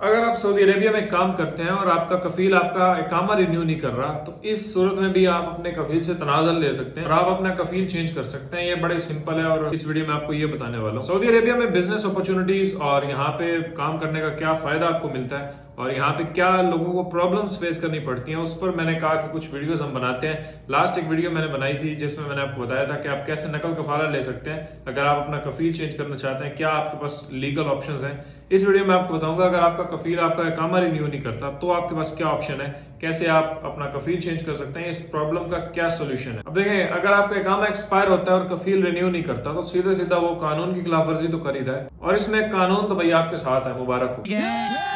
अगर आप Saudi Arabia में काम करते हैं और आपका कफील आपका इकामा रिन्यू नहीं कर रहा, तो इस सूरत में भी आप अपने कफील से तनाज़ुल ले सकते हैं और आप अपना कफील चेंज कर सकते हैं। ये बड़े सिंपल है और इस वीडियो में आपको ये बताने वाला हूँ। सऊदी अरेबिया में बिजनेस अपॉर्चुनिटीज और यहाँ पे काम करने का क्या फायदा आपको मिलता है और यहाँ पे क्या लोगों को प्रॉब्लम्स फेस करनी पड़ती हैं, उस पर मैंने कहा कि कुछ वीडियोस हम बनाते हैं। लास्ट एक वीडियो मैंने बनाई थी जिसमें मैंने आपको बताया था कि आप कैसे नकल कफाला ले सकते हैं अगर आप अपना कफील चेंज करना चाहते हैं, क्या आपके पास लीगल ऑप्शंस हैं। इस वीडियो में आपको बताऊंगा अगर आपका कफील आपका इकामा रिन्यू नहीं करता तो आपके पास क्या ऑप्शन है, कैसे आप अपना कफील चेंज कर सकते हैं, इस प्रॉब्लम का क्या सोल्यूशन है। अब देखें, अगर आपका इकामा एक्सपायर होता है और कफील रिन्यू नहीं करता तो सीधा सीधा वो कानून की खिलाफ वर्जी तो कर ही रहा है और इसमें कानून तो भाई आपके साथ है, मुबारक हो।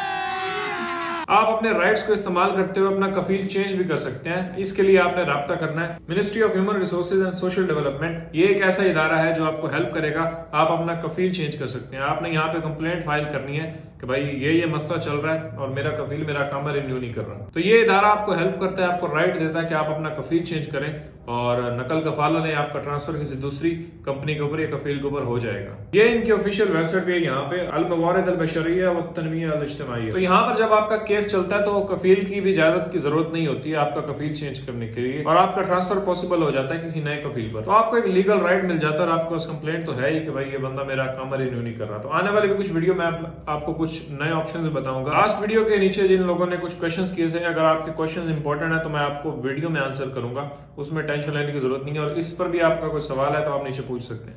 आप अपने राइट्स को इस्तेमाल करते हुए अपना कफील चेंज भी कर सकते हैं। इसके लिए आपने राब्ता करना है ministry of human resources and social development. ये एक ऐसा इदारा है जो आपको हेल्प करेगा, आप अपना कफील चेंज कर सकते हैं। आपने यहाँ पे कंप्लेंट फाइल करनी है कि भाई ये मसला चल रहा है और मेरा कफील मेरा इकामा रिन्यू नहीं कर रहा। तो ये इदारा आपको हेल्प करता है, आपको राइट देता है कि आप अपना कफील चेंज करें और नकल कफाला ने आपका ट्रांसफर किसी दूसरी कंपनी के ऊपर या कफील के ऊपर हो जाएगा। ये इनकी ऑफिशियल वेबसाइट भी है यहाँ पे, अल मवारिद अल बशरिया व तनमिया अल इज्तिमाइया। तो यहाँ पर जब आपका केस चलता है तो कफील की भी इजाजत की जरूरत नहीं होती है आपका कफील चेंज करने के लिए और आपका ट्रांसफर पॉसिबल हो जाता है किसी नए कफील पर। तो आपको एक लीगल राइट मिल जाता है और आपके पास कंप्लेंट तो है ही कि भाई ये बंदा मेरा इकामा रिन्यू नहीं कर रहा। तो आने वाले भी कुछ वीडियो में आपको कुछ नए ऑप्शन बताऊंगा। लास्ट वीडियो के नीचे जिन लोगों ने कुछ क्वेश्चंस किए थे, अगर आपके क्वेश्चंस इंपॉर्टेंट है तो मैं आपको वीडियो में आंसर करूंगा, उसमें टेंशन लेने की जरूरत नहीं है। और इस पर भी आपका कोई सवाल है तो आप नीचे पूछ सकते हैं।